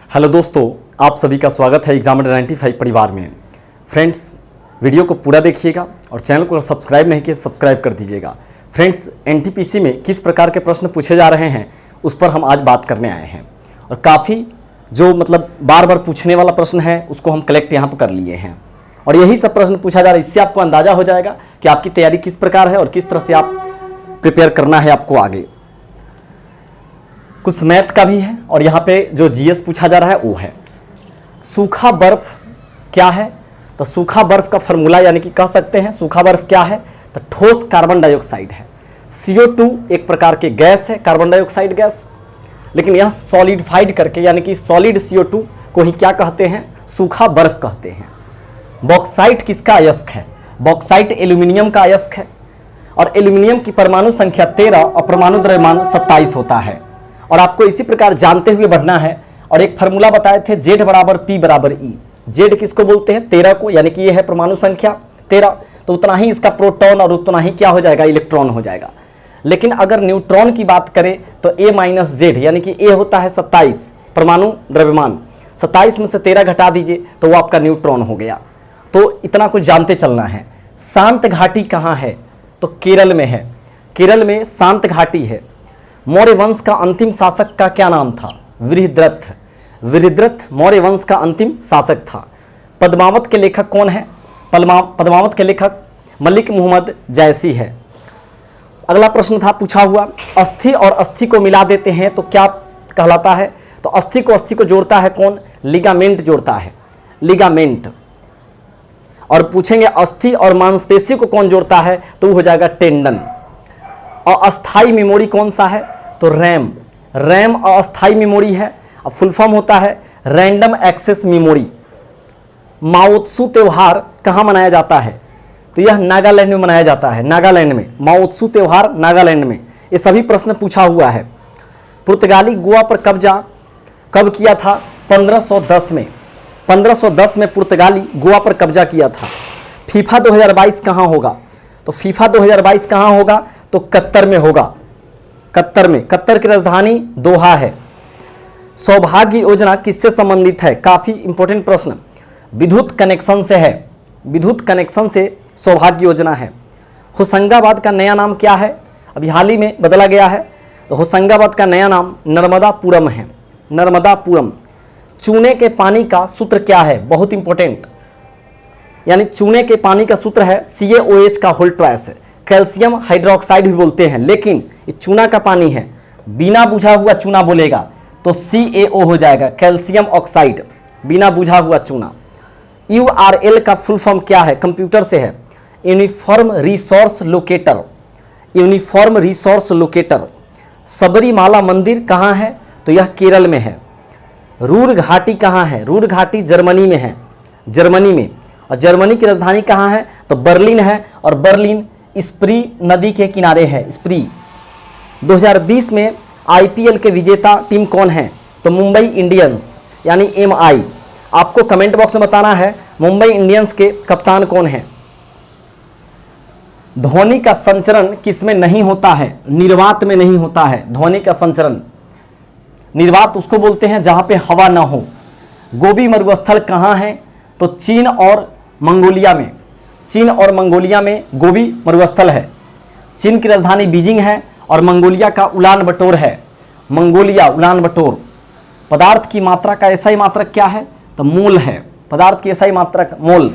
Hello दोस्तों, आप सभी का स्वागत है एग्जामिनर 95 परिवार में। फ्रेंड्स, वीडियो को पूरा देखिएगा और चैनल को सब्सक्राइब नहीं किया सब्सक्राइब कर दीजिएगा। फ्रेंड्स, एनटीपीसी में किस प्रकार के प्रश्न पूछे जा रहे हैं उस पर हम आज बात करने आए हैं और काफ़ी जो बार बार पूछने वाला प्रश्न है उसको हम कलेक्ट यहाँ पर कर लिए हैं और यही सब प्रश्न पूछा जा रहा है। इससे आपको अंदाज़ा हो जाएगा कि आपकी तैयारी किस प्रकार है और किस तरह से आप प्रिपेयर करना है आपको आगे। कुछ मैथ का भी है और यहाँ पे जो जीएस पूछा जा रहा है वो है सूखा बर्फ क्या है। तो सूखा बर्फ का फॉर्मूला यानी कि कह सकते हैं सूखा बर्फ क्या है तो ठोस कार्बन डाइऑक्साइड है। CO2 एक प्रकार के गैस है, कार्बन डाइऑक्साइड गैस, लेकिन यह सॉलिडिफाइड करके यानी कि सॉलिड CO2 को ही क्या कहते हैं, सूखा बर्फ कहते हैं। बॉक्साइट किसका अयस्क है, बॉक्साइट एल्यूमिनियम का अयस्क है और एल्यूमिनियम की परमाणु संख्या 13 और परमाणु द्रव्यमान 27 होता है। और आपको इसी प्रकार जानते हुए बढ़ना है और एक फार्मूला बताए थे Z बराबर P बराबर E। Z किसको बोलते हैं, 13 को, यानी कि ये है परमाणु संख्या 13, तो उतना ही इसका प्रोटॉन और उतना ही क्या हो जाएगा, इलेक्ट्रॉन हो जाएगा। लेकिन अगर न्यूट्रॉन की बात करें तो A माइनस Z यानी कि A होता है 27 परमाणु द्रव्यमान, 27 में से 13 घटा दीजिए तो वो आपका न्यूट्रॉन हो गया। तो इतना कुछ जानते चलना है। शांत घाटी कहाँ है, तो केरल में है। केरल में शांत घाटी है। मौर्य वंश का अंतिम शासक का क्या नाम था, वृहद्रथ। वृहद्रथ मौर्य वंश का अंतिम शासक था। पद्मावत के लेखक कौन है, पद्मावत के लेखक मलिक मोहम्मद जैसी है। अगला प्रश्न था पूछा हुआ, अस्थि और अस्थि को मिला देते हैं तो क्या कहलाता है। तो अस्थि को जोड़ता है कौन, लिगामेंट जोड़ता है, लिगामेंट। और पूछेंगे अस्थि और मांसपेशी को कौन जोड़ता है तो वो हो जाएगा टेंडन। और अस्थाई मेमोरी कौन सा है, तो रैम। रैम अस्थाई मेमोरी है, अब फुल फॉर्म होता है रैंडम एक्सेस मेमोरी। माओत्सु त्योहार कहाँ मनाया जाता है, तो यह नागालैंड में मनाया जाता है, नागालैंड में। माओत्सु त्योहार नागालैंड में। ये सभी प्रश्न पूछा हुआ है। पुर्तगाली गोवा पर कब्जा कब किया था, 1510 में। 1510 में पुर्तगाली गोवा पर कब्जा किया था। फीफा 2022 कहाँ होगा, तो फीफा 2022 कहाँ होगा, तो कतर में होगा। कतर में, कतर की राजधानी दोहा है। सौभाग्य योजना किससे संबंधित है, काफ़ी इंपॉर्टेंट प्रश्न। विद्युत कनेक्शन से है, विद्युत कनेक्शन से सौभाग्य योजना है। होशंगाबाद का नया नाम क्या है, अभी हाल ही में बदला गया है, तो होशंगाबाद का नया नाम नर्मदापुरम है, नर्मदापुरम। चूने के पानी का सूत्र क्या है, बहुत इंपॉर्टेंट, यानी चूने के पानी का सूत्र है CaOH का होल ट्वाइस। कैल्शियम हाइड्रोक्साइड भी बोलते हैं, लेकिन ये चूना का पानी है, बिना बुझा हुआ चूना बोलेगा तो CaO हो जाएगा, कैल्शियम ऑक्साइड, बिना बुझा हुआ चूना। URL का फुल फॉर्म क्या है, कंप्यूटर से है, uniform resource locator, uniform resource locator. Sabarimala मंदिर कहाँ है, तो यह केरल में है। रूर घाटी कहाँ है, रूर घाटी जर्मनी में है, जर्मनी में। और जर्मनी की राजधानी कहाँ है, तो बर्लिन है, और बर्लिन स्प्री नदी के किनारे है, स्प्री। 2020 में IPL के विजेता टीम कौन है, तो मुंबई इंडियंस यानी MI। आपको कमेंट बॉक्स में बताना है मुंबई इंडियंस के कप्तान कौन है। ध्वनि का संचरण किसमें नहीं होता है, निर्वात में नहीं होता है ध्वनि का संचरण। निर्वात उसको बोलते हैं जहाँ पे हवा ना हो। गोबी मरुस्थल कहाँ है, तो चीन और मंगोलिया में। चीन और मंगोलिया में गोबी मरुस्थल है। चीन की राजधानी बीजिंग है और मंगोलिया का उलान बटोर है, मंगोलिया उलान बटोर। पदार्थ की मात्रा का एसआई मात्रक क्या है, तो मोल है, पदार्थ की एसआई मात्रक मोल।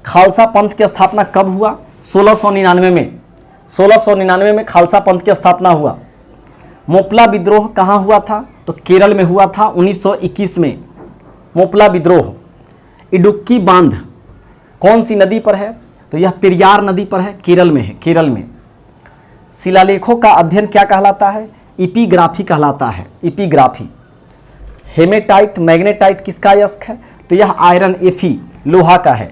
खालसा पंथ की स्थापना कब हुआ, 1699 में। 1699 में खालसा पंथ की स्थापना हुआ। मोपला विद्रोह कहाँ हुआ था, तो केरल में हुआ था 1921 में, मोपला विद्रोह। इडुक्की बांध कौन सी नदी पर है, तो यह पेरियार नदी पर है, केरल में है, केरल में। शिलालेखों का अध्ययन क्या कहलाता है, इपिग्राफी कहलाता है, इपिग्राफी। हेमेटाइट मैग्नेटाइट किसका अयस्क है, तो यह आयरन Fe लोहा का है।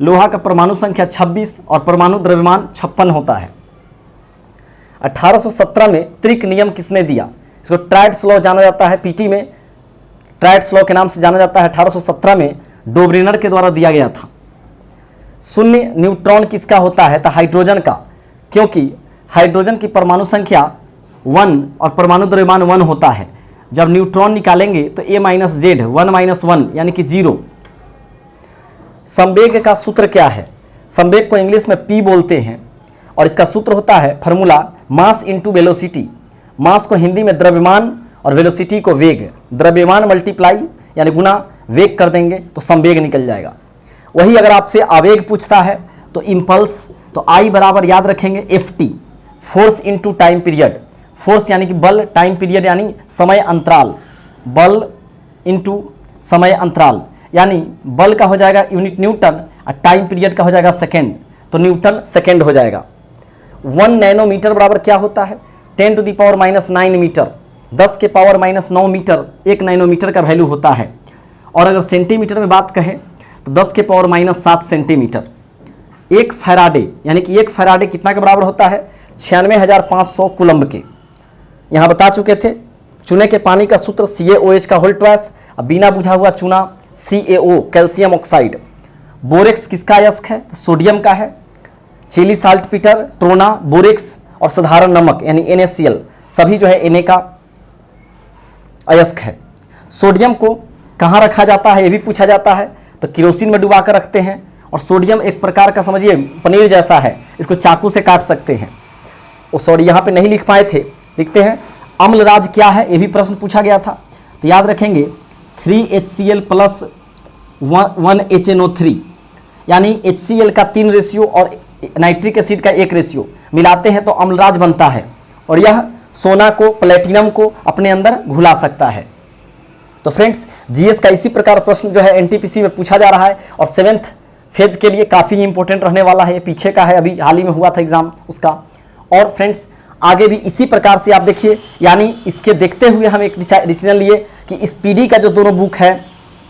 लोहा का परमाणु संख्या 26 और परमाणु द्रव्यमान 56 होता है। 1817 में त्रिक नियम किसने दिया, इसको ट्राइड्स लॉ जाना जाता है, पीटी में ट्राइड्स लॉ के नाम से जाना जाता है। 1817 में डोब्रेनर के द्वारा दिया गया था। शून्य न्यूट्रॉन किसका होता है, तो हाइड्रोजन का, क्योंकि हाइड्रोजन की परमाणु संख्या 1 और परमाणु द्रव्यमान 1 होता है। जब न्यूट्रॉन निकालेंगे तो a माइनस जेड 1 माइनस 1 यानी कि 0। संवेग का सूत्र क्या है? संवेग को इंग्लिश में p बोलते हैं और इसका सूत्र होता है फॉर्मूला मास इंटू वेलोसिटी। मास को हिंदी में द्रव्यमान और वेलोसिटी को वेग, द्रव्यमान मल्टीप्लाई यानी गुना वेग कर देंगे तो संवेग निकल जाएगा। वही अगर आपसे आवेग पूछता है तो इम्पल्स, तो I बराबर याद रखेंगे FT, force into time period. Force यानी कि बल, टाइम पीरियड यानी समय अंतराल, बल इंटू समय अंतराल, यानी बल का हो जाएगा यूनिट न्यूटन और टाइम पीरियड का हो जाएगा सेकेंड, तो न्यूटन सेकेंड हो जाएगा। 1 नैनोमीटर बराबर क्या होता है? 10 to the power minus 9 metre, 10 के पावर माइनस 9 मीटर 1 नैनोमीटर का वैल्यू होता है। और अगर सेंटीमीटर में बात कहें तो 10 के पावर माइनस 7 सेंटीमीटर। 1 फैराडे यानी कि 1 फैराडे कितना के बराबर होता है? 96,500 कूलम्ब के। यहाँ बता चुके थे। चूने के पानी का सूत्र CaOH का होल ट्वाइस, अब बिना बुझा हुआ चूना CaO कैल्शियम ऑक्साइड। बोरेक्स किसका अयस्क है? सोडियम का है। Chile saltpetre, trona, borax और साधारण नमक यानी NaCl सभी जो है Na का अयस्क है। सोडियम को कहाँ रखा जाता है ये भी पूछा जाता है, तो केरोसिन में डुबा कर रखते हैं। और सोडियम एक प्रकार का समझिए पनीर जैसा है, इसको चाकू से काट सकते हैं। वो सॉरी यहाँ पे नहीं लिख पाए थे, लिखते हैं अम्लराज क्या है, ये भी प्रश्न पूछा गया था। तो याद रखेंगे 3HCl प्लस 1HNO3 यानी HCl का 3 रेशियो और नाइट्रिक एसिड का 1 रेशियो मिलाते हैं तो अम्लराज बनता है। और यह सोना को, प्लेटिनम को अपने अंदर घुला सकता है। तो फ्रेंड्स जीएस का इसी प्रकार प्रश्न जो है एनटीपीसी में पूछा जा रहा है और 7th फेज के लिए काफ़ी इंपॉर्टेंट रहने वाला है। ये पीछे का है, अभी हाल ही में हुआ था एग्जाम उसका। और फ्रेंड्स आगे भी इसी प्रकार से आप देखिए, यानी इसके देखते हुए हम एक डिसीजन लिए कि इस पीडी का जो दोनों बुक है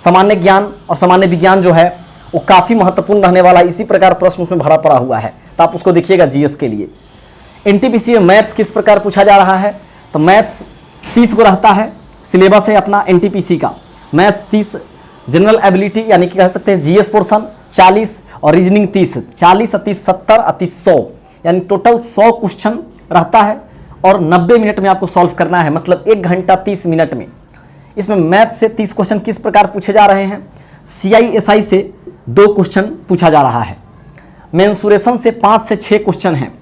सामान्य ज्ञान और सामान्य विज्ञान जो है वो काफ़ी महत्वपूर्ण रहने वाला है। इसी प्रकार प्रश्न उसमें भरा पड़ा हुआ है, तो आप उसको देखिएगा जीएस के लिए। एनटीपीसी में मैथ्स किस प्रकार पूछा जा रहा है, तो मैथ्स 30 को रहता है, सिलेबस है अपना एनटीपीसी का। मैथ्स 30, जनरल एबिलिटी यानी कि कह सकते हैं जीएस पोर्शन 40 और रीजनिंग 30। 40 और 30 70 और 30 100 यानी टोटल 100 क्वेश्चन रहता है और 90 मिनट में आपको सॉल्व करना है, मतलब 1 घंटा 30 मिनट में। इसमें मैथ से 30 क्वेश्चन किस प्रकार पूछे जा रहे हैं, CISI से 2 क्वेश्चन पूछा जा रहा है, मेंसुरेशन से 5 से 6 क्वेश्चन हैं,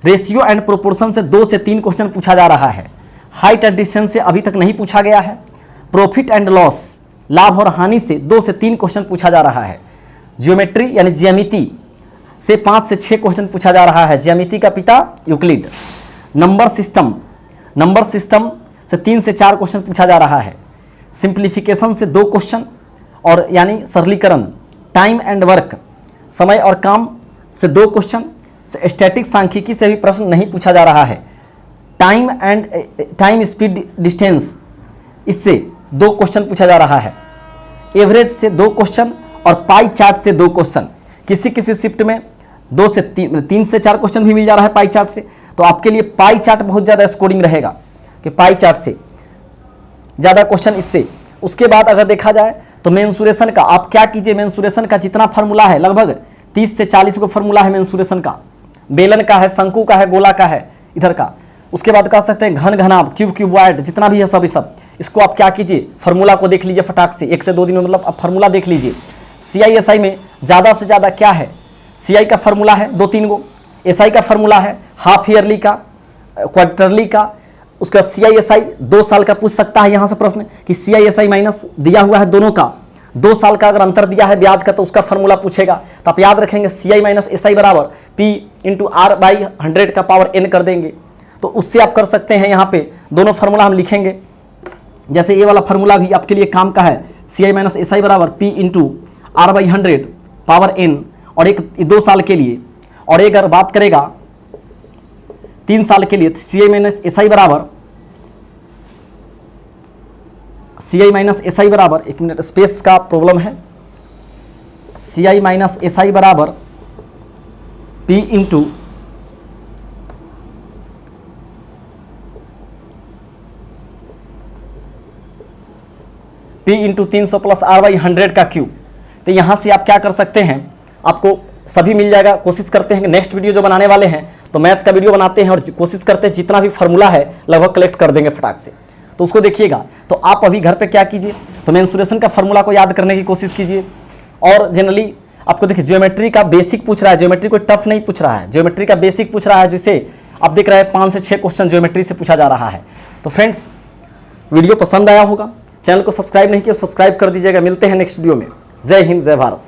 रेशियो एंड प्रोपोर्शन से 2 से 3 क्वेश्चन पूछा जा रहा है, हाइट एंड डिस्टेंस से अभी तक नहीं पूछा गया है, प्रॉफिट एंड लॉस लाभ और हानि से 2 से 3 क्वेश्चन पूछा जा रहा है, ज्योमेट्री यानी ज्यामिति से 5 से 6 क्वेश्चन पूछा जा रहा है, ज्यामिति का पिता यूक्लिड, नंबर सिस्टम से 3 से 4 क्वेश्चन पूछा जा रहा है, सिंप्लीफिकेशन से 2 क्वेश्चन और यानी सरलीकरण, टाइम एंड वर्क समय और काम से 2 क्वेश्चन, स्टैटिक सांख्यिकी से भी प्रश्न नहीं पूछा जा रहा है, टाइम स्पीड डिस्टेंस इससे 2 क्वेश्चन पूछा जा रहा है, एवरेज से 2 क्वेश्चन और पाई चार्ट से 2 क्वेश्चन। किसी किसी शिफ्ट में 2 से 3 से 4 क्वेश्चन भी मिल जा रहा है पाई चार्ट से, तो आपके लिए पाई चार्ट बहुत ज़्यादा स्कोरिंग रहेगा कि पाई चार्ट से ज़्यादा क्वेश्चन इससे। उसके बाद अगर देखा जाए तो मेंसुरेशन का आप क्या कीजिए, मेंसुरेशन का जितना फार्मूला है लगभग 30 से 40 को फार्मूला है मेंसुरेशन का, बेलन का है, शंकु का है, गोला का है, इधर का। उसके बाद कह सकते हैं घन घनाभ, क्यूबॉइड जितना भी है सब इसको आप क्या कीजिए, फार्मूला को देख लीजिए फटाक से, 1 से 2 दिन में मतलब आप फार्मूला देख लीजिए। CISI में ज़्यादा से ज़्यादा क्या है, CI का फार्मूला है 2-3 गो, SI का फार्मूला है हाफ ईयरली का, क्वार्टरली का। उसका CISI 2 साल का पूछ सकता है यहाँ से प्रश्न कि CISI माइनस दिया हुआ है दोनों का, 2 साल का अगर अंतर दिया है ब्याज का तो उसका फार्मूला पूछेगा। तो आप याद रखेंगे CI माइनस SI बराबर P इंटू R/100 का पावर n कर देंगे, तो उससे आप कर सकते हैं। यहाँ पे दोनों फार्मूला हम लिखेंगे, जैसे ये वाला फार्मूला भी आपके लिए काम का है, CI माइनस SI बराबर P into R/100 power n, और एक 2 साल के लिए। और एक अगर बात करेगा 3 साल के लिए, CI माइनस SI बराबर 1 मिनट स्पेस का प्रॉब्लम है, CI माइनस SI बराबर P into P into 300 plus R/100 का क्यूब। तो यहाँ से आप क्या कर सकते हैं, आपको सभी मिल जाएगा। कोशिश करते हैं कि नेक्स्ट वीडियो जो बनाने वाले हैं तो मैथ का वीडियो बनाते हैं और कोशिश करते हैं जितना भी फार्मूला है लगभग कलेक्ट कर देंगे फटाक से। तो उसको देखिएगा। तो आप अभी घर पे क्या कीजिए, तो मेंसुरेशन का फॉर्मूला को याद करने की कोशिश कीजिए। और जनरली आपको देखिए ज्योमेट्री का बेसिक पूछ रहा है, ज्योमेट्री कोई टफ नहीं पूछ रहा है, ज्योमेट्री का बेसिक पूछ रहा है, जिसे आप देख रहे हैं 5 से 6 क्वेश्चन ज्योमेट्री से पूछा जा रहा है। तो फ्रेंड्स वीडियो पसंद आया होगा, चैनल को सब्सक्राइब नहीं किया सब्सक्राइब कर दीजिएगा। मिलते हैं नेक्स्ट वीडियो में। जय हिंद जय भारत।